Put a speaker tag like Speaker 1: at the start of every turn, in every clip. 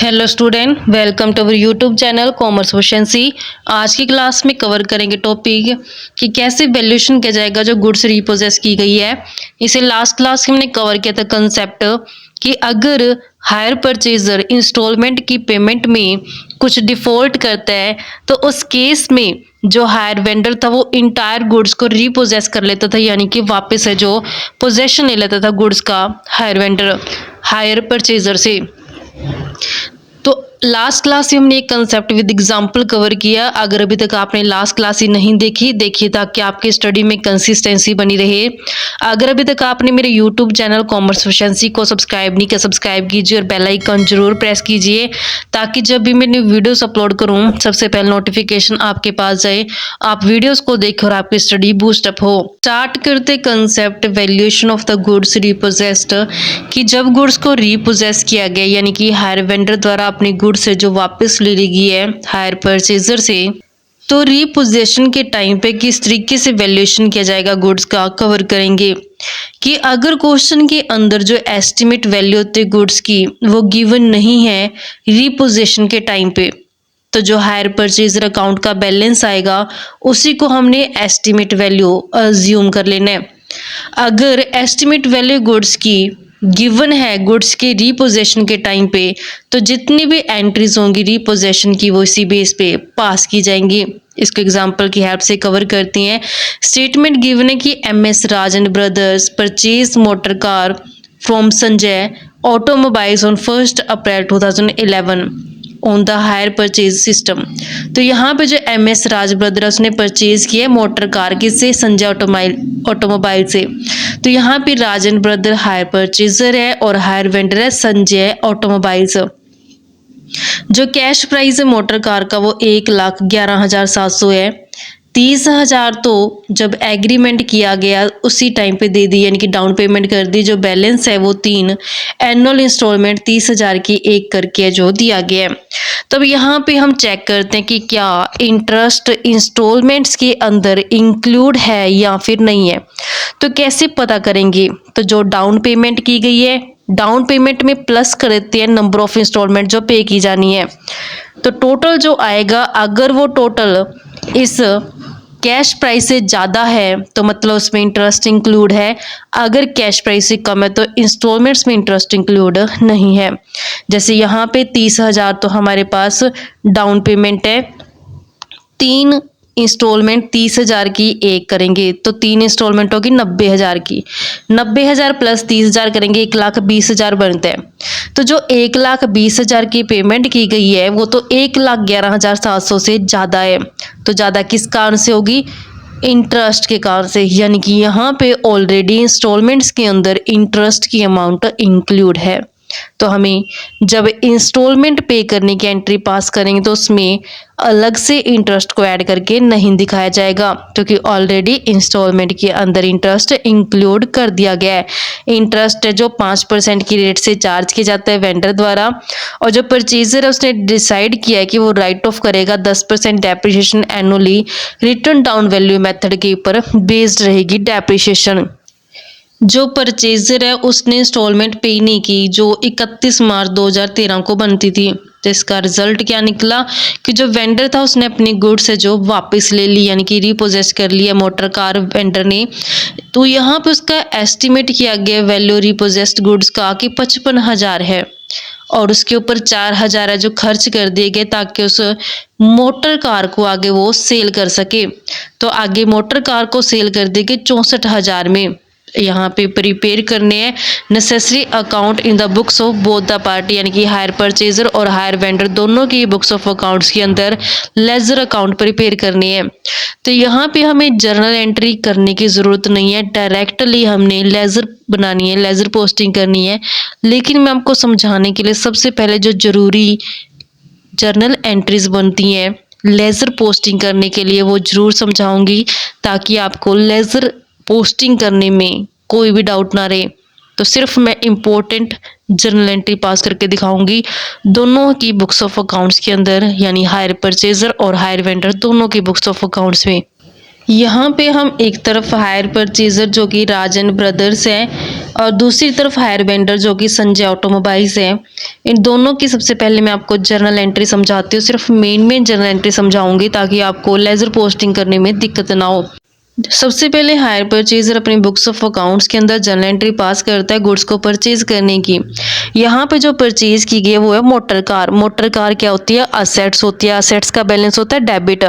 Speaker 1: Hello student, welcome to our YouTube channel commerce proficiency. आज की class में cover करेंगे टॉपिक कि कैसे वैल्यूएशन किया जाएगा जो गुड्स रीपोजेस की गई है। इसे लास्ट क्लास में हमने कवर किया था कंसेप्ट कि अगर हायर परचेजर इंस्टॉलमेंट की पेमेंट में कुछ डिफॉल्ट करता है तो उस केस में जो हायर वेंडर था वो इंटायर गुड्स को रीपोजेस कर लेता था, यानी कि वापस है जो पोजेशन ले लेता था गुड्स का हायर वेंडर हायर परचेजर से। तो लास्ट क्लास में हमने एक कंसेप्ट विद एग्जांपल कवर किया। अगर अभी तक आपने लास्ट क्लास ही नहीं देखी, देखिए ताकि आपकी स्टडी में कंसिस्टेंसी बनी रहे। अगर अभी तक आपने मेरे यूट्यूब चैनल कॉमर्स प्रोफिशिएंसी को सब्सक्राइब नहीं किया, सब्सक्राइब कीजिए और बेल आइकन जरूर प्रेस कीजिए ताकि जब भी मैं न्यू वीडियोस अपलोड करूं सबसे पहले नोटिफिकेशन आपके पास जाए, आप वीडियोस को देखें और आपकी स्टडी बूस्ट अप हो। स्टार्ट करते concept valuation of the goods repossessed कि जब गुड्स को रीपोजेस किया गया यानी कि हायर वेंडर द्वारा अपनी गुड्स से जो वापस ले ली गई है हायर परचेजर से, तो रीपोजेशन के टाइम पे किस तरीके से वैल्यूएशन किया जाएगा गुड्स का कवर करेंगे। कि अगर क्वेश्चन के अंदर जो एस्टिमेट वैल्यू होती है गुड्स की वो गिवन नहीं है रीपोजेशन के टाइम पे, तो जो हायर परचेजर अकाउंट का बैलेंस आएगा उसी को हमने एस्टिमेट वैल्यू अज्यूम कर लेना है। अगर एस्टिमेट वैल्यू गुड्स की गिवन है गुड्स के रीपोजेशन के टाइम पे, तो जितनी भी एंट्रीज होंगी रीपोजेशन की वो इसी बेस पे पास की जाएंगी। इसको एग्जांपल की हेल्प से कवर करती हैं। स्टेटमेंट गिवन है कि MS Rajan brothers purchase motor car from Sanjay automobiles on 1 April 2011 on the hire purchase system. तो यहाँ पे जो MS राज ब्रदर्स ने परचेज किया मोटर कार किससे, संजय ऑटोमोबाइल से। तो यहाँ पे राजन ब्रदर हायर परचेजर है और हायर वेंडर है संजय ऑटोमोबाइल्स। जो कैश प्राइस है मोटर कार का वो 1,11,700 है। 30,000 तो जब एग्रीमेंट किया गया उसी टाइम पे दे दी, यानी कि डाउन पेमेंट कर दी। जो बैलेंस है वो 3 एनुअल इंस्टॉलमेंट 30,000 की एक करके जो दिया गया है। तो अब यहाँ पे हम चेक करते हैं कि क्या इंटरेस्ट इंस्टॉलमेंट्स के अंदर इंक्लूड है या फिर नहीं है। तो कैसे पता करेंगे, तो जो डाउन पेमेंट की गई है डाउन पेमेंट में प्लस कर देते हैं नंबर ऑफ इंस्टॉलमेंट जो पे की जानी है। तो टोटल जो आएगा, अगर वो टोटल इस कैश प्राइस से ज़्यादा है तो मतलब उसमें इंटरेस्ट इंक्लूड है, अगर कैश प्राइस से कम है तो इंस्टॉलमेंट्स में इंटरेस्ट इंक्लूड नहीं है। जैसे यहाँ पे 30,000 तो हमारे पास डाउन पेमेंट है, 3 इंस्टॉलमेंट 30,000 की एक करेंगे तो 3 इंस्टॉलमेंट होगी 90,000 की। 90,000 प्लस 30,000 करेंगे 1,20,000 बनता है। तो जो 1,20,000 की पेमेंट की गई है वो तो 1,11,700 से ज़्यादा है। तो ज़्यादा किस कारण से होगी, इंटरेस्ट के कारण से, यानी कि यहाँ पे ऑलरेडी इंस्टॉलमेंट्स के अंदर इंटरेस्ट की अमाउंट इंक्लूड है। तो हमें जब इंस्टॉलमेंट पे करने की एंट्री पास करेंगे तो उसमें अलग से इंटरेस्ट को ऐड करके नहीं दिखाया जाएगा, क्योंकि ऑलरेडी इंस्टॉलमेंट के अंदर इंटरेस्ट इंक्लूड कर दिया गया है। इंटरेस्ट है जो 5% की रेट से चार्ज किया जाता है वेंडर द्वारा, और जो परचेजर है उसने डिसाइड किया है कि वो राइट ऑफ करेगा 10% depreciation annually return down value method के ऊपर बेस्ड रहेगी डेप्रिसिएशन। जो परचेजर है उसने इंस्टॉलमेंट पे नहीं की जो 31 मार्च 2013 को बनती थी। तो इसका रिजल्ट क्या निकला कि जो वेंडर था उसने अपनी गुड्स है जो वापस ले ली, यानी कि रीपोजेस कर लिया मोटर कार वेंडर ने। तो यहाँ पे उसका एस्टिमेट किया गया वैल्यू रीपोजेस्ड गुड्स का कि 55,000 है, और उसके ऊपर 4,000 है जो खर्च कर दिए गए ताकि उस मोटर कार को आगे वो सेल कर सके। तो आगे मोटर कार को सेल कर दिए गए 64,000 में। यहाँ पे प्रिपेयर करने हैं necessary account in the books of both the party, यानी कि हायर परचेजर और हायर वेंडर दोनों की बुक्स ऑफ अकाउंट्स के अंदर लेजर अकाउंट प्रिपेयर करने हैं। तो यहाँ पे हमें जर्नल एंट्री करने की ज़रूरत नहीं है, डायरेक्टली हमने लेजर बनानी है, लेजर पोस्टिंग करनी है। लेकिन मैं आपको समझाने के लिए सबसे पहले जो ज़रूरी जर्नल एंट्रीज बनती हैं लेजर पोस्टिंग करने के लिए वो ज़रूर समझाऊंगी, ताकि आपको लेजर पोस्टिंग करने में कोई भी डाउट ना रहे। तो सिर्फ मैं इम्पोर्टेंट जर्नल एंट्री पास करके दिखाऊंगी दोनों की बुक्स ऑफ अकाउंट्स के अंदर, यानी हायर परचेजर और हायर वेंडर दोनों की बुक्स ऑफ अकाउंट्स में। यहाँ पे हम एक तरफ हायर परचेजर जो कि राज एंड ब्रदर्स हैं और दूसरी तरफ हायर वेंडर जो कि संजय ऑटोमोबाइल्स हैं। इन दोनों की सबसे पहले मैं आपको जर्नल एंट्री समझाती हूँ। सिर्फ मेन जर्नल एंट्री समझाऊंगी ताकि आपको लेजर पोस्टिंग करने में दिक्कत ना हो। सबसे पहले हायर परचेजर अपनी बुक्स ऑफ अकाउंट्स के अंदर जर्नल एंट्री पास करता है गुड्स को परचेज करने की। यहाँ पे जो परचेज की गई है वो है मोटर कार। मोटर कार क्या होती है? असेट्स होती है। असेट्स का बैलेंस होता है डेबिट।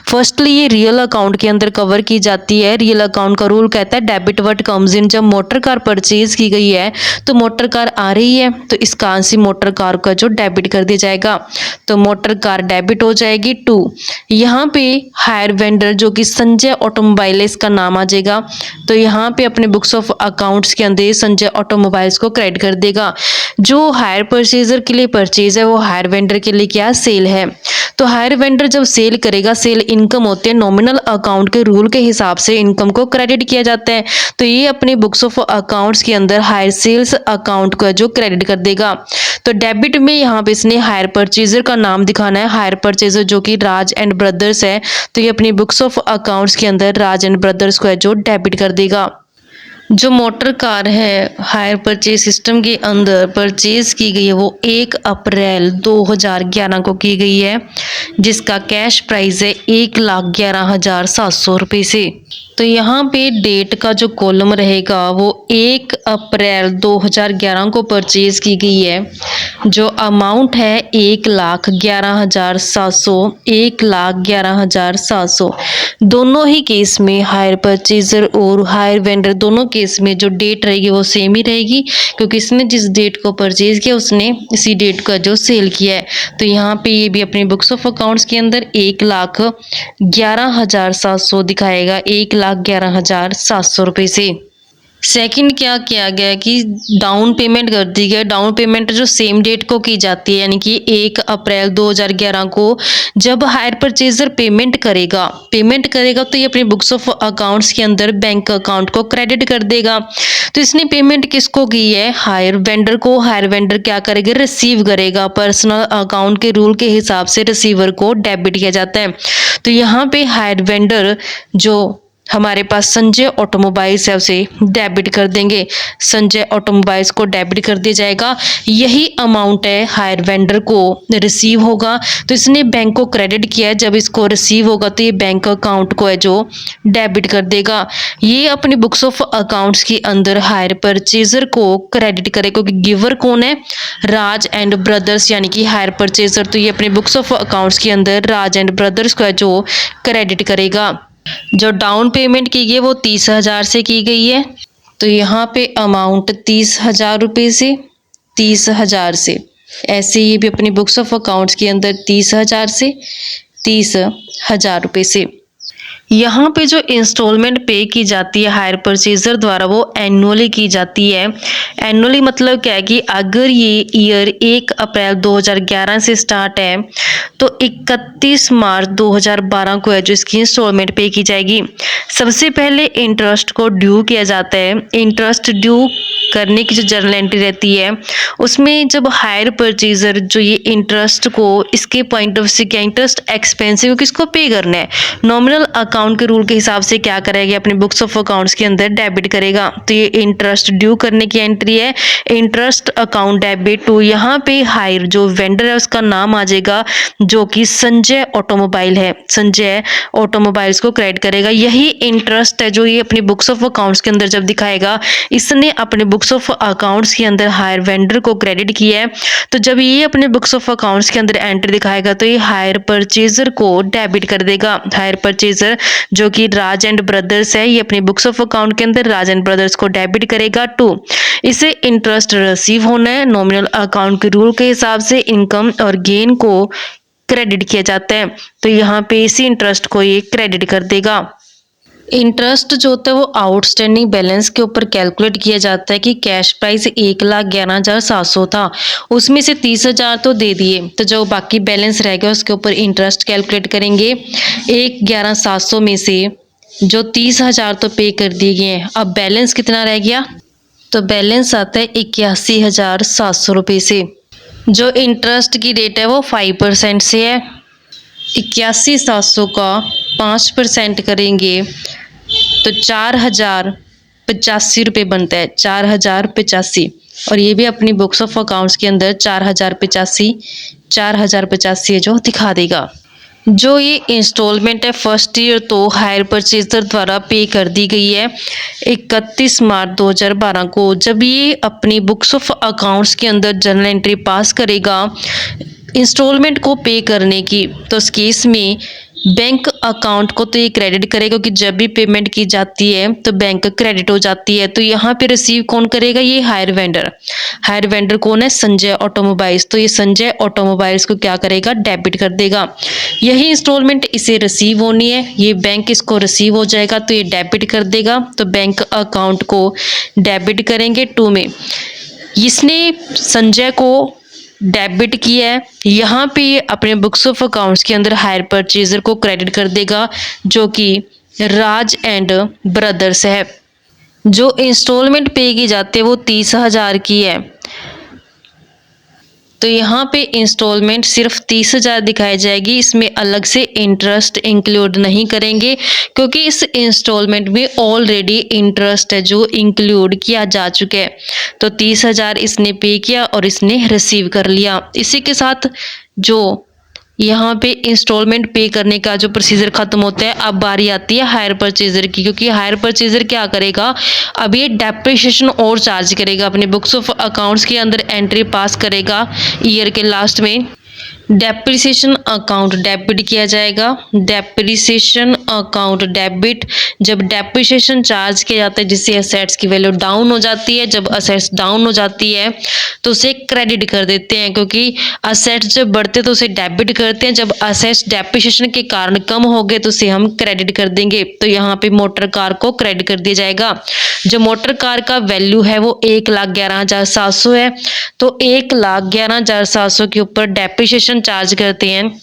Speaker 1: फर्स्टली ये रियल अकाउंट के अंदर कवर की जाती है। रियल अकाउंट का रूल कहता है डेबिट व्हाट कम्स इन। जब मोटर कार परचेज की गई है तो मोटर कार आ रही है तो इसका आंसर मोटर कार का जो डेबिट कर दिया जाएगा, तो मोटर कार डेबिट हो जाएगी 2। यहाँ पे हायर वेंडर जो कि संजय ऑटोमोबाइल्स का नाम आ जाएगा, तो यहाँ पे अपने बुक्स ऑफ अकाउंट्स के अंदर संजय ऑटोमोबाइल्स को क्रेडिट कर देगा। जो हायर परचेजर के लिए परचेज है वो हायर वेंडर के लिए क्या? सेल है। तो हायर वेंडर जब सेल करेगा, सेल इनकम होती है, नॉमिनल अकाउंट के रूल के हिसाब से इनकम को क्रेडिट किया जाता है। तो ये अपने बुक्स ऑफ अकाउंट्स के अंदर हायर सेल्स अकाउंट का जो क्रेडिट कर देगा। तो डेबिट में यहाँ पे इसने हायर परचेजर का नाम दिखाना है। हायर परचेजर जो कि राज एंड ब्रदर्स है, तो ये अपनी बुक्स ऑफ अकाउंट्स के अंदर राज एंड ब्रदर्स को है जो डेबिट कर देगा। जो मोटर कार है हायर परचेज सिस्टम के अंदर परचेज की गई है वो 1 अप्रैल 2011 को की गई है, जिसका कैश प्राइस है 1,11,700 रुपये से। तो यहाँ पे डेट का जो कॉलम रहेगा वो 1 अप्रैल 2011 को परचेज की गई है। जो अमाउंट है 1,11,700, 1,11,700। दोनों ही केस में हायर परचेजर और हायर वेंडर दोनों केस में जो डेट रहेगी वो सेम ही रहेगी, क्योंकि इसने जिस डेट को परचेज किया उसने इसी डेट का जो सेल किया है। तो यहाँ पे ये भी अपनी बुक्स ऑफ अकाउंट्स के अंदर 1,11,700 दिखाएगा, 1,11,700 रुपये से। सेकंड क्या किया गया कि डाउन पेमेंट कर दी गई। डाउन पेमेंट जो सेम डेट को की जाती है, यानी कि 1 अप्रैल 2011 को जब हायर परचेजर पेमेंट करेगा तो ये अपनी बुक्स ऑफ अकाउंट्स के अंदर बैंक अकाउंट को क्रेडिट कर देगा। तो इसने पेमेंट किसको की है? हायर वेंडर को। हायर वेंडर क्या करेगा? रिसीव करेगा। पर्सनल अकाउंट के रूल के हिसाब से रिसीवर को डेबिट किया जाता है। तो यहाँ पे हायर वेंडर जो हमारे पास संजय ऑटोमोबाइल्स है उसे डेबिट कर देंगे। संजय ऑटोमोबाइल्स को डेबिट कर दिया जाएगा। यही अमाउंट है हायर वेंडर को रिसीव होगा, तो इसने बैंक को क्रेडिट किया है। जब इसको रिसीव होगा तो ये बैंक अकाउंट को है जो डेबिट कर देगा। ये अपनी बुक्स ऑफ अकाउंट्स के अंदर हायर परचेजर को क्रेडिट करे, क्योंकि गिवर कौन है? राज एंड ब्रदर्स, यानी कि हायर परचेजर। तो ये अपने बुक्स ऑफ अकाउंट्स के अंदर राज एंड ब्रदर्स को है जो क्रेडिट करेगा। जो डाउन पेमेंट की गई वो 30,000 से की गई है, तो यहाँ पे अमाउंट 30,000 रुपये से 30,000 से। ऐसे ये भी अपनी बुक्स ऑफ अकाउंट्स के अंदर 30,000 से 30,000 रुपये से। यहाँ पे जो इंस्टॉलमेंट पे की जाती है हायर परचेजर द्वारा वो एनुअली की जाती है। एनुअली मतलब क्या है कि अगर ये ईयर 1 अप्रैल 2011 से स्टार्ट है तो 31 मार्च 2012 को है जो इसकी इंस्टॉलमेंट पे की जाएगी। सबसे पहले इंटरेस्ट को ड्यू किया जाता है। इंटरेस्ट ड्यू करने की जो जर्नल एंट्री रहती है उसमें जब हायर परचेजर जो ये इंटरेस्ट को इसके पॉइंट ऑफ से क्या इंटरेस्ट एक्सपेंसिव किसको पे करना है, नॉमिनल अकाउंट के रूल के हिसाब से क्या करेगा? अपने बुक्स ऑफ अकाउंट्स के अंदर डेबिट करेगा। तो ये इंटरेस्ट ड्यू करने की एंट्री है, इंटरेस्ट अकाउंट डेबिट टू। यहाँ पे हायर जो वेंडर है उसका नाम आ जाएगा जो कि संजय ऑटोमोबाइल है। संजय ऑटोमोबाइल्स को क्रेडिट करेगा। यही इंटरेस्ट है जो ये अपनी बुक्स ऑफ अकाउंट्स के अंदर जब दिखाएगा, इसने अपने बुक्स ऑफ अकाउंट्स के अंदर हायर वेंडर को क्रेडिट किया है। तो जब ये अपने बुक्स ऑफ अकाउंट्स के अंदर एंट्री दिखाएगा तो ये हायर परचेजर को डेबिट कर देगा। हायर परचेजर जो कि राज एंड ब्रदर्स है, ये अपने बुक्स ऑफ अकाउंट के अंदर राज एंड ब्रदर्स को डेबिट करेगा 2। इसे इंटरेस्ट रिसीव होना है। नॉमिनल अकाउंट के रूल के हिसाब से इनकम और गेन को क्रेडिट किया जाता है, तो यहाँ पे इसी इंटरेस्ट को ये क्रेडिट कर देगा। इंटरेस्ट जो होता है वो आउटस्टैंडिंग बैलेंस के ऊपर कैलकुलेट किया जाता है कि कैश प्राइस 1,11,700 था, उसमें से 30,000 तो दे दिए, तो जो बाकी बैलेंस रह गया उसके ऊपर इंटरेस्ट कैलकुलेट करेंगे। 1,11,700 में से जो 30,000 तो पे कर दिए गए हैं, अब बैलेंस कितना रह गया? तो बैलेंस आता है 81,700 रुपये से। जो इंटरेस्ट की रेट है वो 5% से है। 81,700 का 5% करेंगे तो 4,085 रुपये बनता है, 4,085। और ये भी अपनी बुक्स ऑफ अकाउंट्स के अंदर 4,085 है जो दिखा देगा। जो ये इंस्टॉलमेंट है फर्स्ट ईयर तो हायर परचेजर द्वारा पे कर दी गई है 31 मार्च 2012 को। जब ये अपनी बुक्स ऑफ अकाउंट्स के अंदर जर्नल एंट्री पास करेगा इंस्टॉलमेंट को पे करने की, तो इस केस में बैंक अकाउंट को तो ये क्रेडिट करेगा क्योंकि जब भी पेमेंट की जाती है तो बैंक क्रेडिट हो जाती है। तो यहाँ पे रिसीव कौन करेगा? ये हायर वेंडर। हायर वेंडर कौन है? संजय ऑटोमोबाइल्स। तो ये संजय ऑटोमोबाइल्स को क्या करेगा? डेबिट कर देगा। यही इंस्टॉलमेंट इसे रिसीव होनी है, ये बैंक इसको रिसीव हो जाएगा तो ये डेबिट कर देगा। तो बैंक अकाउंट को डेबिट करेंगे 2 में। इसने संजय को डेबिट किया है, यहाँ पे ये अपने बुक्स ऑफ अकाउंट्स के अंदर हायर परचेजर को क्रेडिट कर देगा जो कि राज एंड ब्रदर्स है। जो इंस्टॉलमेंट पे की जाती है वो 30,000 की है, तो यहाँ पे इंस्टॉलमेंट सिर्फ 30,000 दिखाई जाएगी। इसमें अलग से इंटरेस्ट इंक्लूड नहीं करेंगे क्योंकि इस इंस्टॉलमेंट में ऑलरेडी इंटरेस्ट है जो इंक्लूड किया जा चुका है। तो 30,000 इसने पे किया और इसने रिसीव कर लिया। इसी के साथ जो यहाँ पे इंस्टॉलमेंट पे करने का जो प्रोसीजर खत्म होता है, अब बारी आती है हायर परचेजर की, क्योंकि हायर परचेजर क्या करेगा? अब ये डेप्रिसिएशन और चार्ज करेगा। अपने बुक्स ऑफ अकाउंट्स के अंदर एंट्री पास करेगा ईयर के लास्ट में। डेप्रिसिएशन अकाउंट डेबिट किया जाएगा। डेप्रिसिएशन अकाउंट डेबिट, जब डेप्रिसिएशन चार्ज किया जाता है जिससे असेट्स की वैल्यू डाउन हो जाती है, जब असेट्स डाउन हो जाती है तो उसे क्रेडिट कर देते हैं, क्योंकि असेट्स जब बढ़ते तो उसे डेबिट करते हैं, जब असेट्स डेप्रिसिएशन के कारण कम हो गए तो उसे हम क्रेडिट कर देंगे। तो यहाँ पे मोटर कार को क्रेडिट कर दिया जाएगा। जो मोटर कार का वैल्यू है वो 1,11,700 है, तो 1,11,700 के ऊपर डेप्रिसिएशन चार्ज करते हैं।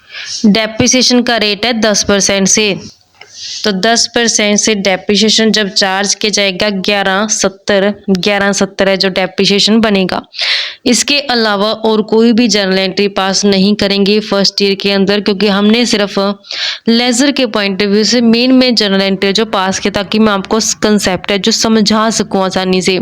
Speaker 1: डेप्रिसिएशन का रेट है 10% से, तो 10% से डेप्रिसिएशन जब चार्ज किया जाएगा 1170 है जो डेप्रिसिएशन बनेगा। इसके अलावा और कोई भी जर्नल एंट्री पास नहीं करेंगे फर्स्ट ईयर के अंदर, क्योंकि हमने सिर्फ लेजर के पॉइंट ऑफ व्यू से मेन जर्नल एंट्री जो पास किया ताकि मैं आपको कंसेप्ट है जो समझा सकूं आसानी से।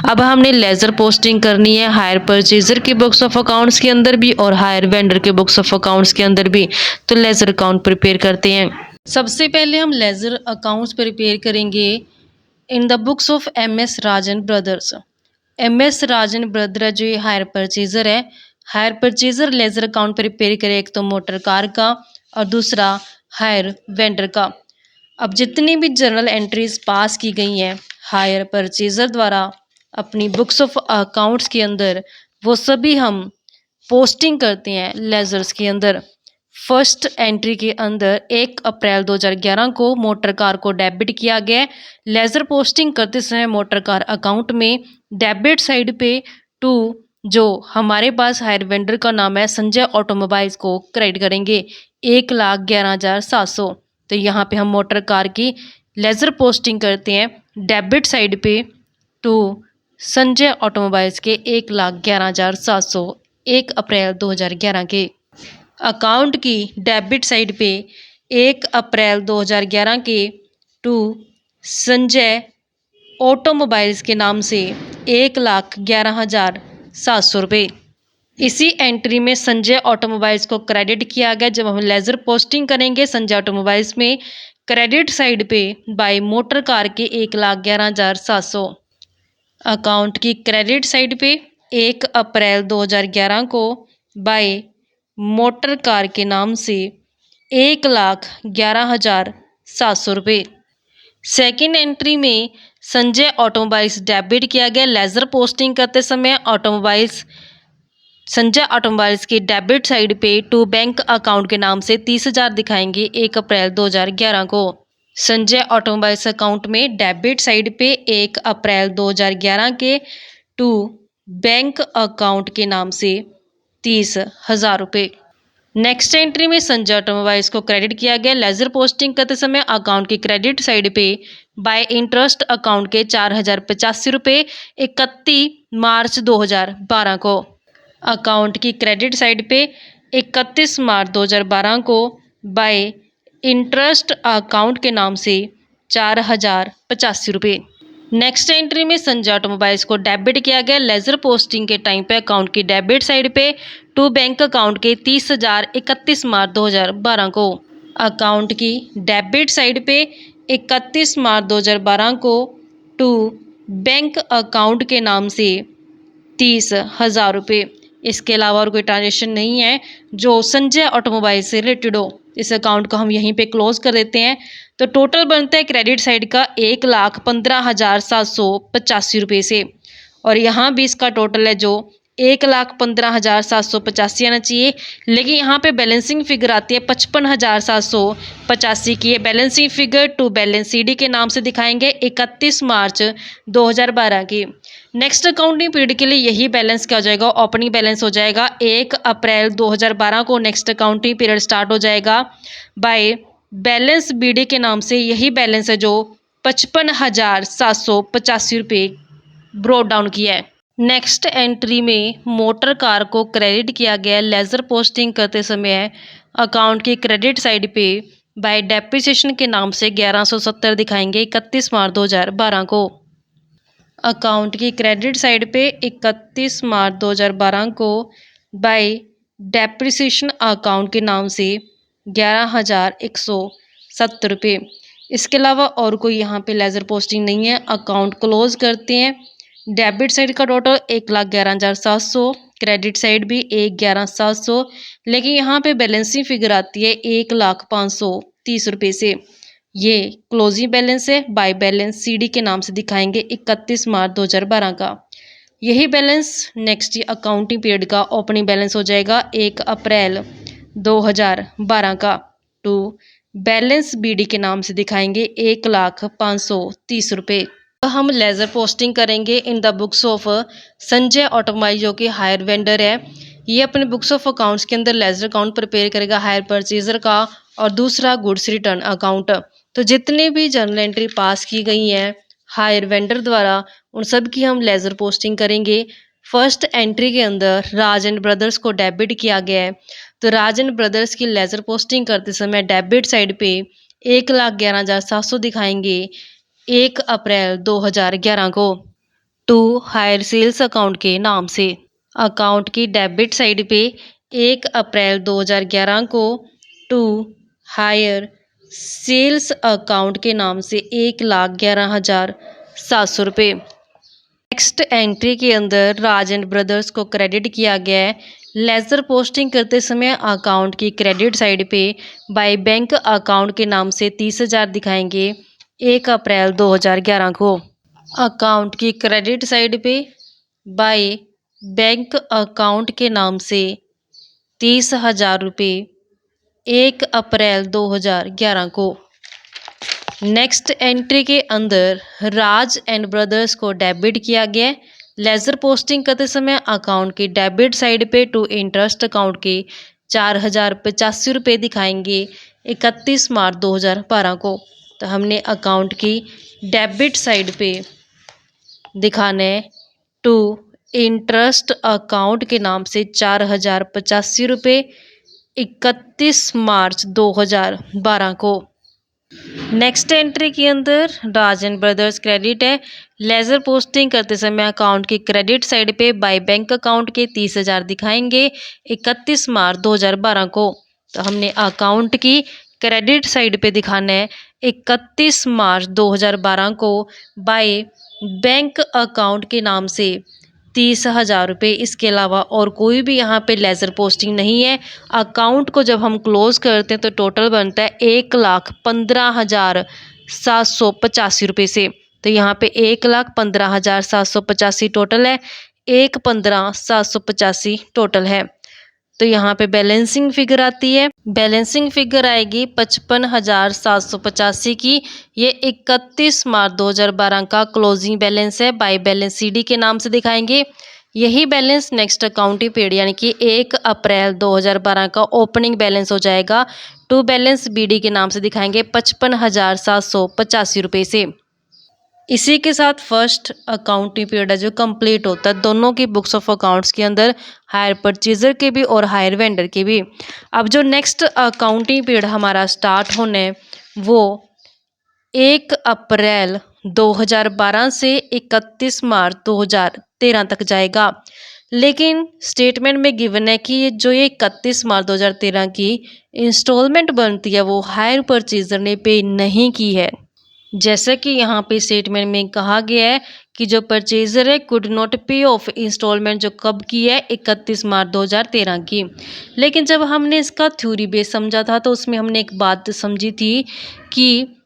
Speaker 1: अब हमने लेजर पोस्टिंग करनी है हायर परचेजर के बुक्स ऑफ अकाउंट्स के अंदर भी और हायर वेंडर के बुक्स ऑफ अकाउंट्स के अंदर भी। तो लेजर अकाउंट प्रिपेयर करते हैं। सबसे पहले हम लेजर अकाउंट्स प्रिपेयर करेंगे in the books of MS Rajan brothers. MS Rajan brother जो ये हायर परचेजर है, hire purchaser ledger account prepare करें, एक तो मोटर कार का और दूसरा हायर वेंडर का। अब जितनी भी जर्नल एंट्रीज पास की गई हैं हायर परचेजर द्वारा अपनी बुक्स ऑफ अकाउंट्स के अंदर, वो सभी हम पोस्टिंग करते हैं लेजर्स के अंदर। फर्स्ट एंट्री के अंदर 1 अप्रैल 2011 को मोटर कार को डेबिट किया गया। लेजर पोस्टिंग करते समय मोटर कार अकाउंट में डेबिट साइड पे 2 जो हमारे पास हायर वेंडर का नाम है संजय ऑटोमोबाइल्स को क्रेडिट करेंगे 1,11,700। तो यहाँ पे हम मोटर कार की लेजर पोस्टिंग करते हैं डेबिट साइड पे 2 संजय ऑटोमोबाइल्स के 1,11,700 1 अप्रैल 2011 के। अकाउंट की डेबिट साइड पे 1 अप्रैल 2011 के 2 संजय ऑटोमोबाइल्स के नाम से 1,11,700 रुपये। इसी एंट्री में संजय ऑटोमोबाइल्स को क्रेडिट किया गया। जब हम लेजर पोस्टिंग करेंगे संजय ऑटोमोबाइल्स में क्रेडिट साइड पे बाय मोटर कार के 1,11,700। अकाउंट की क्रेडिट साइड पे 1 अप्रैल 2011 को बाय मोटर कार के नाम से 1,11,700 रुपये। सेकेंड एंट्री में संजय ऑटोमोबाइल्स डेबिट किया गया। लेजर पोस्टिंग करते समय संजय ऑटोमोबाइल्स की डेबिट साइड पे 2 बैंक अकाउंट के नाम से 30,000 दिखाएंगे 1 अप्रैल 2011 को। संजय ऑटोमोबाइल्स अकाउंट में डेबिट साइड पे 1 अप्रैल 2011 के 2 बैंक अकाउंट के नाम से 30,000 रुपये। नेक्स्ट एंट्री में संजय ऑटोमोबाइल्स को क्रेडिट किया गया। लेजर पोस्टिंग करते समय अकाउंट की क्रेडिट साइड पे बाय इंटरेस्ट अकाउंट के 4,085 रुपये 31 मार्च 2012 को। अकाउंट की क्रेडिट साइड पे 31 मार्च 2012 को बाय इंटरेस्ट अकाउंट के नाम से 4085 रुपये। नेक्स्ट एंट्री में संजय ऑटोमोबाइल्स को डेबिट किया गया लेजर पोस्टिंग के टाइम पे अकाउंट की डेबिट साइड पे टू बैंक अकाउंट के 30,000 31 मार्च 2012 को। अकाउंट की डेबिट साइड पे 31 मार्च 2012 को टू बैंक अकाउंट के नाम से 30,000 रुपये। इसके अलावा और कोई ट्रांजेक्शन नहीं है जो संजय ऑटोमोबाइल से रिलेटेड हो। इस अकाउंट को हम यहीं पे क्लोज कर देते हैं। तो टोटल बनता है क्रेडिट साइड का 1,15,785 रुपये से, और यहाँ भी इसका टोटल है जो 1,15,785 आना चाहिए। लेकिन यहाँ पे बैलेंसिंग फिगर आती है 55,785 की। Balancing figure to balance CD के नाम से दिखाएंगे 31 मार्च 2012 की। नेक्स्ट अकाउंटिंग पीरियड के लिए यही बैलेंस क्या हो जाएगा, ओपनिंग बैलेंस हो जाएगा। 1 अप्रैल 2012 को नेक्स्ट अकाउंटिंग पीरियड स्टार्ट हो जाएगा बाय बैलेंस बीडी के नाम से। यही बैलेंस है जो 55,785 रुपये ब्रोट डाउन किया है। नेक्स्ट एंट्री में मोटर कार को क्रेडिट किया गया लेजर पोस्टिंग करते समय अकाउंट की क्रेडिट साइड पे बाय डेप्रिसिएशन के नाम से 1170 दिखाएंगे 31 मार्च 2012 को। अकाउंट की क्रेडिट साइड पे 31 मार्च 2012 को बाय डेप्रिसिएशन अकाउंट के नाम से 11,170 रुपये। इसके अलावा और कोई यहाँ पे लेजर पोस्टिंग नहीं है। अकाउंट क्लोज करते हैं। डेबिट साइड का टोटल 1,11,700, क्रेडिट साइड भी 1,11,700, लेकिन यहाँ पे बैलेंसिंग फिगर आती है 1,05,30 रुपये से। ये क्लोजिंग बैलेंस है बाय बैलेंस सीडी के नाम से दिखाएंगे 31 मार्च 2012 का। यही बैलेंस नेक्स्ट अकाउंटिंग पीरियड का ओपनिंग बैलेंस हो जाएगा 1 अप्रैल 2012 का टू बैलेंस बीडी के नाम से दिखाएंगे 1,05,30 रुपये। हम लेजर पोस्टिंग करेंगे in the books of Sanjay automobile जो कि हायर वेंडर है। ये अपने बुक्स ऑफ अकाउंट्स के अंदर लेजर अकाउंट प्रिपेयर करेगा हायर परचेजर का, और दूसरा गुड्स रिटर्न अकाउंट। तो जितने भी जर्नल एंट्री पास की गई हैं हायर वेंडर द्वारा उन सब की हम लेजर पोस्टिंग करेंगे। फर्स्ट एंट्री के अंदर राज एंड ब्रदर्स को डेबिट किया गया है। तो राज एंड ब्रदर्स की लेजर पोस्टिंग करते समय डेबिट साइड पे 1,11,700 दिखाएंगे 1 अप्रैल 2011 को टू हायर सेल्स अकाउंट के नाम से। अकाउंट की डेबिट साइड पे 1 अप्रैल 2011 को टू हायर सेल्स अकाउंट के नाम से 1,11,700 रुपये। नेक्स्ट एंट्री के अंदर राज एंड ब्रदर्स को क्रेडिट किया गया है लेजर पोस्टिंग करते समय अकाउंट की क्रेडिट साइड पे बाय बैंक अकाउंट के नाम से 30,000 दिखाएंगे 1 अप्रैल 2011 को। अकाउंट की क्रेडिट साइड पे बाय बैंक अकाउंट के नाम से 30,000 रुपये 1 अप्रैल 2011 को। नेक्स्ट एंट्री के अंदर राज एंड ब्रदर्स को डेबिट किया गया लेजर पोस्टिंग करते समय अकाउंट की डेबिट साइड पे टू इंटरेस्ट अकाउंट के 4,085 रुपये दिखाएंगे 31 मार्च 2012 को। तो हमने अकाउंट की डेबिट साइड पे दिखाना है टू इंटरेस्ट अकाउंट के नाम से 4,085 रुपये 31 मार्च 2012 को। नेक्स्ट एंट्री के अंदर राज एंड ब्रदर्स क्रेडिट है लेजर पोस्टिंग करते समय अकाउंट की क्रेडिट साइड पे बाय बैंक अकाउंट के 30,000 दिखाएंगे 31 मार्च 2012 को। तो हमने अकाउंट की क्रेडिट साइड पे दिखाना है 31 मार्च 2012 को बाय बैंक अकाउंट के नाम से 30,000 रुपये। इसके अलावा और कोई भी यहाँ पे लेजर पोस्टिंग नहीं है। अकाउंट को जब हम क्लोज करते हैं तो टोटल बनता है 1,15,785 रुपये से। तो यहाँ पे 1,15,785 टोटल है, 1,15,785 टोटल है। तो यहाँ पे बैलेंसिंग फिगर आती है, बैलेंसिंग फिगर आएगी 55,785 की। ये 31 मार्च 2012 का क्लोजिंग बैलेंस है बाय बैलेंस सीडी के नाम से दिखाएंगे। यही बैलेंस नेक्स्ट अकाउंटिंग पीरियड यानी कि 1 अप्रैल 2012 का ओपनिंग बैलेंस हो जाएगा टू बैलेंस बीडी के नाम से दिखाएंगे 55,785 रुपये से। इसी के साथ फर्स्ट अकाउंटिंग पीरियड है जो कंप्लीट होता है दोनों की बुक्स ऑफ अकाउंट्स के अंदर, हायर परचेजर के भी और हायर वेंडर के भी। अब जो नेक्स्ट अकाउंटिंग पीरियड हमारा स्टार्ट होने वो 1 अप्रैल 2012 से 31 मार्च 2013 तक जाएगा। लेकिन स्टेटमेंट में गिवन है कि जो ये 31 मार्च 2013 की इंस्टॉलमेंट बनती है वो हायर परचेजर ने पे नहीं की है। जैसे कि यहाँ पे स्टेटमेंट में कहा गया है कि जो परचेजर है कुड नॉट पे ऑफ इंस्टॉलमेंट जो कब की है 31 मार्च 2013 की। लेकिन जब हमने इसका थ्योरी बेस समझा था तो उसमें हमने एक बात समझी थी कि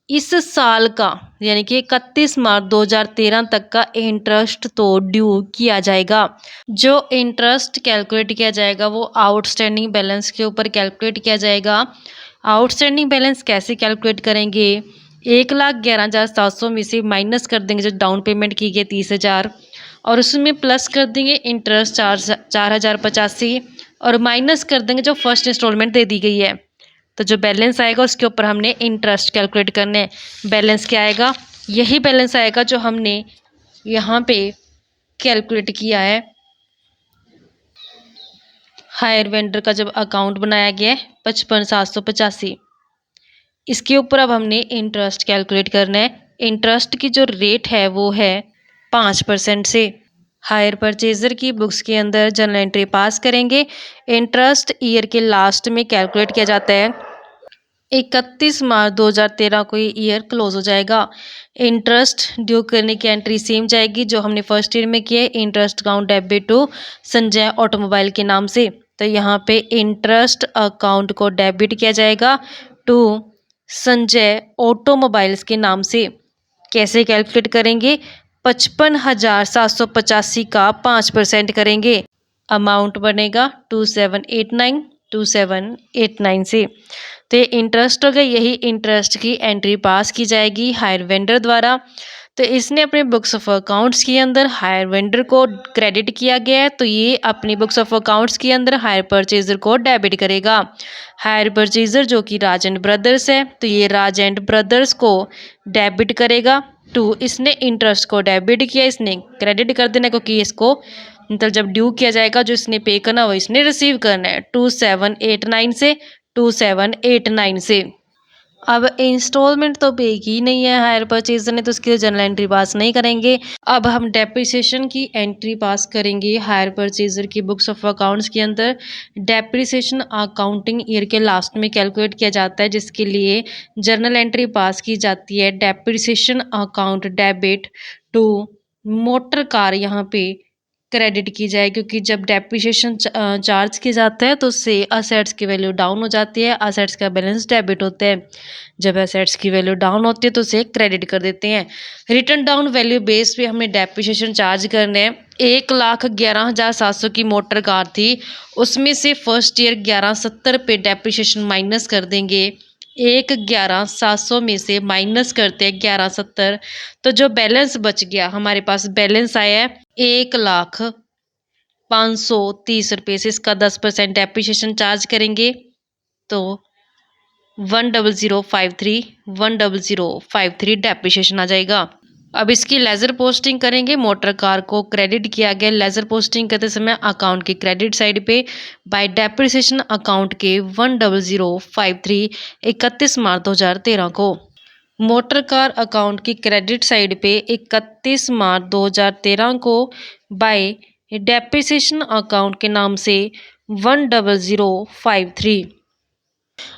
Speaker 1: इस साल का यानी कि 31 मार्च 2013 तक का इंटरेस्ट तो ड्यू किया जाएगा। जो इंटरेस्ट कैलकुलेट किया जाएगा वो आउटस्टैंडिंग बैलेंस के ऊपर कैलकुलेट किया जाएगा। आउटस्टैंडिंग बैलेंस कैसे कैलकुलेट करेंगे, 1,11,700 में से माइनस कर देंगे जो डाउन पेमेंट की गई 30,000 और उसमें प्लस कर देंगे इंटरेस्ट 4,085 और माइनस कर देंगे जो फर्स्ट इंस्टॉलमेंट दे दी गई है। तो जो बैलेंस आएगा उसके ऊपर हमने इंटरेस्ट कैलकुलेट करने हैं। बैलेंस क्या आएगा, यही बैलेंस आएगा जो हमने यहाँ पे कैलकुलेट किया है। हायर वेंडर का जब अकाउंट बनाया गया है 55,785, इसके ऊपर अब हमने इंटरेस्ट कैलकुलेट करना है। इंटरेस्ट की जो रेट है वो है 5% से। हायर परचेजर की बुक्स के अंदर जर्नल एंट्री पास करेंगे। इंटरेस्ट ईयर के लास्ट में कैलकुलेट किया जाता है। 31 मार्च 2013 को ये ईयर क्लोज हो जाएगा। इंटरेस्ट ड्यू करने की एंट्री सेम जाएगी जो हमने फर्स्ट ईयर में किया है। Interest account debit to Sanjay automobile के नाम से, तो यहाँ पे इंटरेस्ट अकाउंट को डेबिट किया जाएगा टू संजय ऑटोमोबाइल्स के नाम से। कैसे कैलकुलेट करेंगे, 55,785 का 5% करेंगे, अमाउंट बनेगा 2789 से। तो ये इंटरेस्ट हो गया, यही इंटरेस्ट की एंट्री पास की जाएगी हायर वेंडर द्वारा। तो इसने अपने बुक्स ऑफ अकाउंट्स के अंदर हायर वेंडर को क्रेडिट किया गया है, तो ये अपनी बुक्स ऑफ अकाउंट्स के अंदर हायर परचेजर को डेबिट करेगा। हायर परचेजर जो कि राज एंड ब्रदर्स है, तो ये राज एंड ब्रदर्स को डेबिट करेगा टू, इसने इंटरेस्ट को डेबिट किया, इसने क्रेडिट कर देना क्योंकि इसको मतलब जब ड्यू किया जाएगा जो इसने पे करना वो इसने रिसीव करना है 2789 से। अब इंस्टॉलमेंट तो पे की नहीं है हायर परचेजर ने, तो उसके लिए जर्नल एंट्री पास नहीं करेंगे। अब हम डेप्रिसिएशन की एंट्री पास करेंगे हायर परचेजर की बुक्स ऑफ अकाउंट्स के अंदर। डेप्रिसिएशन अकाउंटिंग ईयर के लास्ट में कैलकुलेट किया जाता है जिसके लिए जर्नल एंट्री पास की जाती है। Depreciation account debit to motor car यहाँ पे क्रेडिट की जाए, क्योंकि जब डेप्रिसिएशन चार्ज किया जाता है तो उससे असेट्स की वैल्यू डाउन हो जाती है, असेट्स का बैलेंस डेबिट होता है। जब असेट्स की वैल्यू डाउन होती है तो उसे क्रेडिट कर देते हैं। रिटर्न डाउन वैल्यू बेस पे हमें डेप्रिसिएशन चार्ज करने हैं। 1,11,700 की मोटर कार थी, उसमें से फर्स्ट ईयर 1170 पे डेप्रिसिएशन माइनस कर देंगे। 1,11,700 में से माइनस करते हैं 1170, तो जो बैलेंस बच गया हमारे पास बैलेंस आया है 1,05,30 रुपये से इसका 10% डेप्रिसिएशन चार्ज करेंगे तो 10053 डेप्रिसिएशन आ जाएगा। अब इसकी लेजर पोस्टिंग करेंगे। मोटर कार को क्रेडिट किया गया, लेजर पोस्टिंग करते समय अकाउंट की क्रेडिट साइड पे बाय डेप्रिसिएशन अकाउंट के 10053 31 मार्च 2013 को। मोटर कार अकाउंट की क्रेडिट साइड पे 31 मार्च 2013 को बाय डेप्रिसिएशन अकाउंट के नाम से 10053।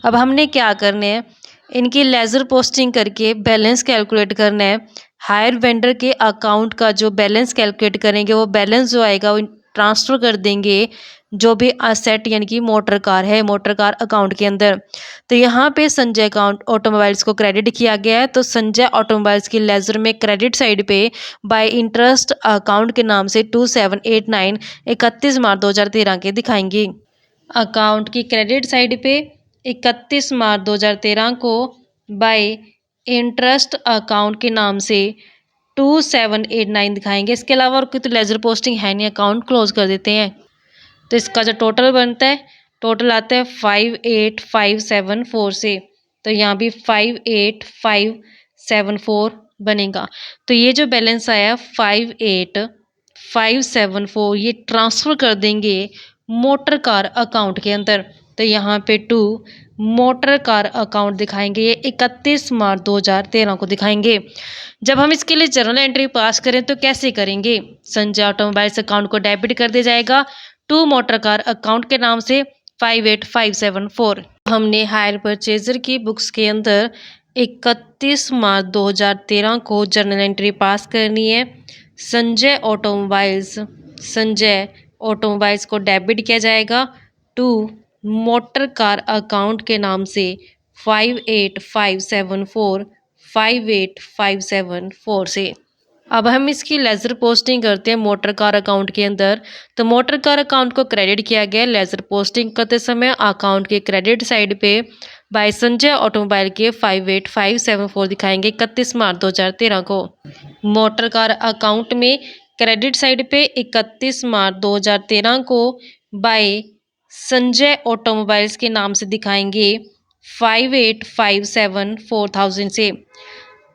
Speaker 1: अब हमने क्या करने हैं, इनकी लेजर पोस्टिंग करके बैलेंस कैलकुलेट करना है। हायर वेंडर के अकाउंट का जो बैलेंस कैलकुलेट करेंगे वो बैलेंस जो आएगा वो ट्रांसफ़र कर देंगे जो भी असेट यानी कि मोटर कार है मोटर कार अकाउंट के अंदर। तो यहाँ पे संजय अकाउंट ऑटोमोबाइल्स को क्रेडिट किया गया है, तो संजय ऑटोमोबाइल्स की लेजर में क्रेडिट साइड पे बाय इंटरेस्ट अकाउंट के नाम से 2789 31 मार्च 2013 के दिखाएंगे। अकाउंट की क्रेडिट साइड पे 31 मार्च 2013 को बाय इंटरेस्ट अकाउंट के नाम से 2789 दिखाएंगे। इसके अलावा और कोई तो लेजर पोस्टिंग है नहीं, अकाउंट क्लोज कर देते हैं। तो इसका जो टोटल बनता है, टोटल आता है 58,574 से, तो यहाँ भी 58,574 बनेगा। तो ये जो बैलेंस आया 58,574 ये ट्रांसफ़र कर देंगे मोटर कार अकाउंट के अंदर। तो यहाँ पे टू मोटर कार अकाउंट दिखाएंगे, ये 31 मार्च 2013 को दिखाएंगे। जब हम इसके लिए जर्नल एंट्री पास करें तो कैसे करेंगे? संजय ऑटोमोबाइल्स अकाउंट को डेबिट कर दिया जाएगा टू मोटर कार अकाउंट के नाम से 58,574। हमने हायर परचेजर की बुक्स के अंदर 31 मार्च 2013 को जर्नल एंट्री पास करनी है। संजय ऑटोमोबाइल्स को डेबिट किया जाएगा टू मोटर कार अकाउंट के नाम से 58,574 से। अब हम इसकी लेज़र पोस्टिंग करते हैं मोटर कार अकाउंट के अंदर। तो मोटर कार अकाउंट को क्रेडिट किया गया। लेज़र पोस्टिंग करते समय अकाउंट के क्रेडिट साइड पे बाय संजय ऑटोमोबाइल के 58,574 दिखाएंगे 31 मार्च 2013 को। मोटर कार अकाउंट में क्रेडिट साइड पे 31 मार्च 2013 को बाय संजय ऑटोमोबाइल्स के नाम से दिखाएंगे 58,574,000 से।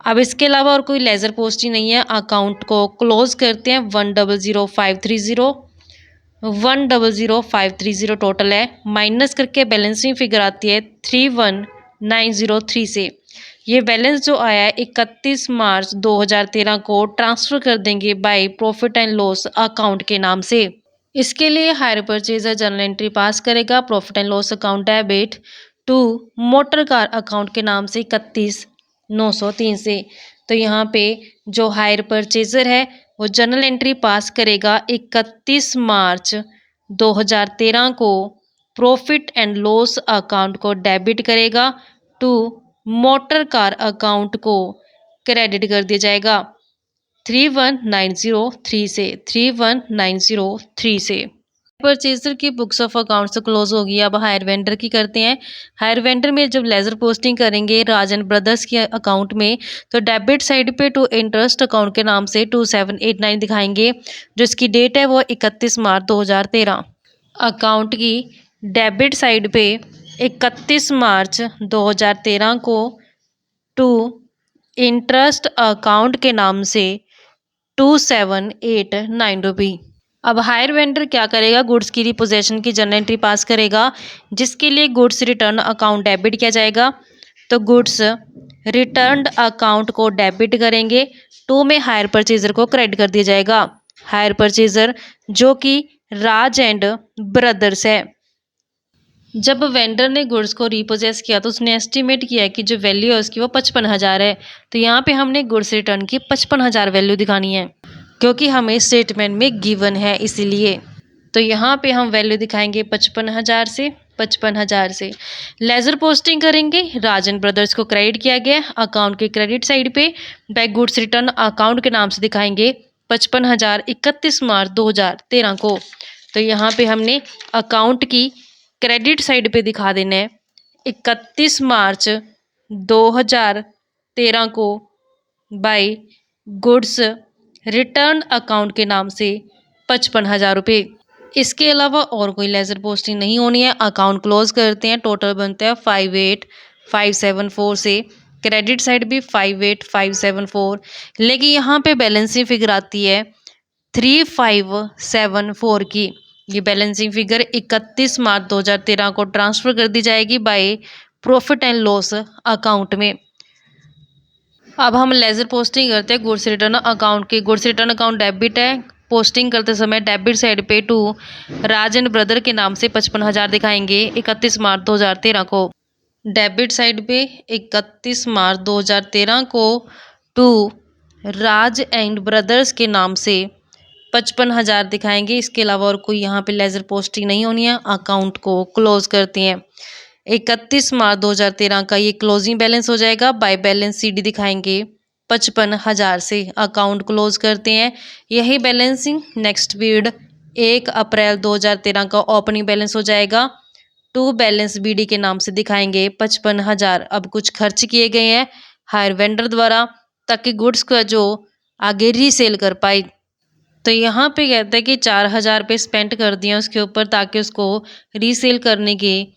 Speaker 1: अब इसके अलावा और कोई लेज़र पोस्टिंग नहीं है। अकाउंट को क्लोज करते हैं 100,530 टोटल है। माइनस करके बैलेंसिंग फिगर आती है 31,903 से। ये बैलेंस जो आया है 31 मार्च 2013 को ट्रांसफ़र कर देंगे by profit and loss account के नाम से। इसके लिए hire purchaser journal entry pass करेगा profit and loss account debit to motor car account के नाम से 31,903 से। तो यहाँ पे जो हायर परचेजर है वो जर्नल एंट्री पास करेगा 31 मार्च 2013 को प्रॉफिट एंड लॉस अकाउंट को डेबिट करेगा टू मोटर कार अकाउंट को क्रेडिट कर दिया जाएगा 31,903 से। परचेजर की बुक्स ऑफ अकाउंट से क्लोज होगी। अब हायर वेंडर की करते हैं। हायर वेंडर में जब लेज़र पोस्टिंग करेंगे राजन ब्रदर्स के अकाउंट में तो डेबिट साइड पे टू इंटरेस्ट अकाउंट के नाम से 2789 दिखाएंगे। जो इसकी डेट है वो 31 मार्च 2013। अकाउंट की डेबिट साइड पे 31 मार्च 2013 को टू इंटरेस्ट अकाउंट के नाम से 2789 रुपी। अब हायर वेंडर क्या करेगा? गुड्स की रिपोजेशन की जर्नल एंट्री पास करेगा जिसके लिए गुड्स रिटर्न अकाउंट डेबिट किया जाएगा। तो गुड्स रिटर्न अकाउंट को डेबिट करेंगे टू में हायर परचेजर को क्रेडिट कर दिया जाएगा। हायर परचेजर जो कि राज एंड ब्रदर्स है। जब वेंडर ने गुड्स को रिपोजेस किया तो उसने एस्टिमेट किया कि जो वैल्यू है उसकी वो 55,000 है। तो यहाँ पे हमने गुड्स रिटर्न की 55,000 वैल्यू दिखानी है क्योंकि हमें स्टेटमेंट में गिवन है इसीलिए। तो यहाँ पे हम वैल्यू दिखाएंगे 55,000 से। लेज़र पोस्टिंग करेंगे। राजन ब्रदर्स को क्रेडिट किया गया अकाउंट के क्रेडिट साइड पे बाय गुड्स रिटर्न अकाउंट के नाम से दिखाएंगे 55,000 31 मार्च 2013 को। तो यहाँ पे हमने अकाउंट की क्रेडिट साइड पे दिखा देना है 31 मार्च 2013 को बाय गुड्स रिटर्न अकाउंट के नाम से 55,000 रुपये। इसके अलावा और कोई लेज़र पोस्टिंग नहीं होनी है। अकाउंट क्लोज करते हैं। टोटल बनता है 58,574 से। क्रेडिट साइड भी 58,574 लेकिन यहाँ पे बैलेंसिंग फिगर आती है 3,574 की। ये बैलेंसिंग फिगर 31 मार्च 2013 को ट्रांसफ़र कर दी जाएगी bye profit and loss account में। अब हम लेज़र पोस्टिंग करते हैं गुड्स रिटर्न अकाउंट की। गुड्स रिटर्न अकाउंट डेबिट है। पोस्टिंग करते समय डेबिट साइड पे टू राज एंड ब्रदर के नाम से 55,000 दिखाएंगे 31 मार्च 2013 को। डेबिट साइड पे 31 मार्च 2013 को टू राज एंड ब्रदर्स के नाम से 55,000 दिखाएंगे। इसके अलावा और कोई यहाँ पे लेज़र पोस्टिंग नहीं होनी है। अकाउंट को क्लोज करते हैं। 31 मार्च 2013 का ये क्लोजिंग बैलेंस हो जाएगा। बाय बैलेंस सीडी दिखाएंगे 55,000 से। अकाउंट क्लोज करते हैं। यही बैलेंसिंग नेक्स्ट पीरियड 1 अप्रैल 2013 का ओपनिंग बैलेंस हो जाएगा। टू बैलेंस बीडी के नाम से दिखाएंगे 55,000। अब कुछ खर्च किए गए हैं हायर वेंडर द्वारा ताकि गुड्स का जो आगे रीसेल कर पाए। तो यहाँ पे कहते हैं कि 4,000 रुपये स्पेंड कर दिए उसके ऊपर ताकि उसको रीसेल करने के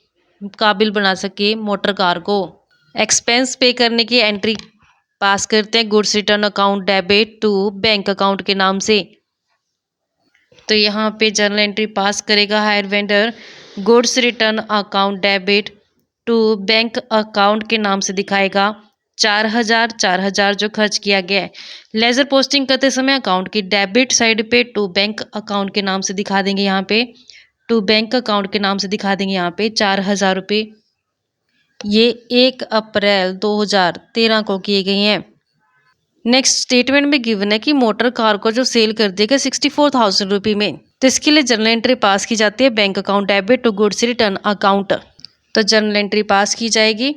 Speaker 1: काबिल बना सके मोटर कार को। एक्सपेंस पे करने की एंट्री पास करते हैं goods return account debit to bank account के नाम से। तो यहाँ पे जर्नल एंट्री पास करेगा hire vendor goods return account debit to bank account के नाम से दिखाएगा 4,000 जो खर्च किया गया है। लेजर पोस्टिंग करते समय अकाउंट की डेबिट साइड पे टू बैंक अकाउंट के नाम से दिखा देंगे, यहाँ पे टू बैंक अकाउंट के नाम से दिखा देंगे यहाँ पे 4,000 रुपये। ये 1 अप्रैल 2013 को किए गए हैं। नेक्स्ट स्टेटमेंट में गिवन है कि मोटर कार को जो सेल कर दिया गया 64,000 रुपये में, तो इसके लिए जर्नल एंट्री पास की जाती है bank account debit to goods return account. तो जर्नल एंट्री पास की जाएगी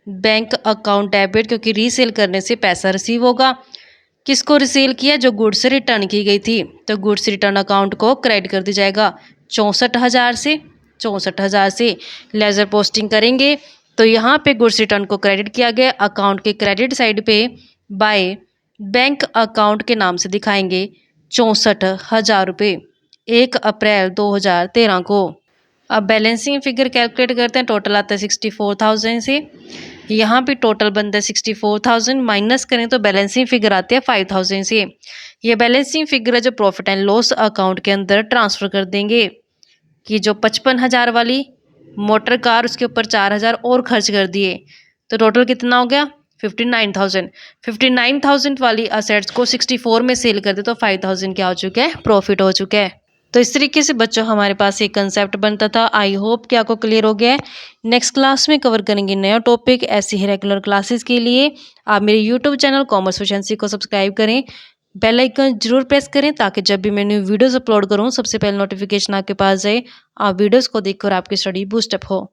Speaker 1: बैंक अकाउंट डेबिट, क्योंकि रीसेल करने से पैसा रिसीव होगा। किसको रिसेल किया? जो गुड्स रिटर्न की गई थी, तो गुड्स रिटर्न अकाउंट को क्रेडिट कर दी जाएगा 64,000 से। लेजर पोस्टिंग करेंगे तो यहाँ पे गुड्स रिटर्न को क्रेडिट किया गया, अकाउंट के क्रेडिट साइड पे बाय बैंक अकाउंट के नाम से दिखाएंगे 64,000 रुपये 1 अप्रैल 2013 को। अब बैलेंसिंग फिगर कैलकुलेट करते हैं। टोटल आता है 64,000 से, यहाँ पे टोटल बनता है 64,000, माइनस करें तो बैलेंसिंग फिगर आती है 5,000 से। ये बैलेंसिंग फिगर है जो प्रॉफिट एंड लॉस अकाउंट के अंदर ट्रांसफ़र कर देंगे कि जो 55,000 वाली मोटर कार उसके ऊपर 4,000 और खर्च कर दिए, तो टोटल कितना हो गया 59,000 वाली असेट्स को 64 में सेल कर दे तो 5,000 क्या हो चुका है? प्रॉफिट हो चुका है। तो इस तरीके से बच्चों हमारे पास एक कंसेप्ट बनता था। आई होप कि आपको क्लियर हो गया है। नेक्स्ट क्लास में कवर करेंगे नया टॉपिक। ऐसे ही रेगुलर क्लासेस के लिए आप मेरे यूट्यूब चैनल कॉमर्स एफिशिएंसी को सब्सक्राइब करें, बेल आइकन जरूर प्रेस करें ताकि जब भी मैं न्यू वीडियोस अपलोड करूं सबसे पहले नोटिफिकेशन आपके पास जाए, आप वीडियोस को देखकर आपकी स्टडी बूस्टअप हो।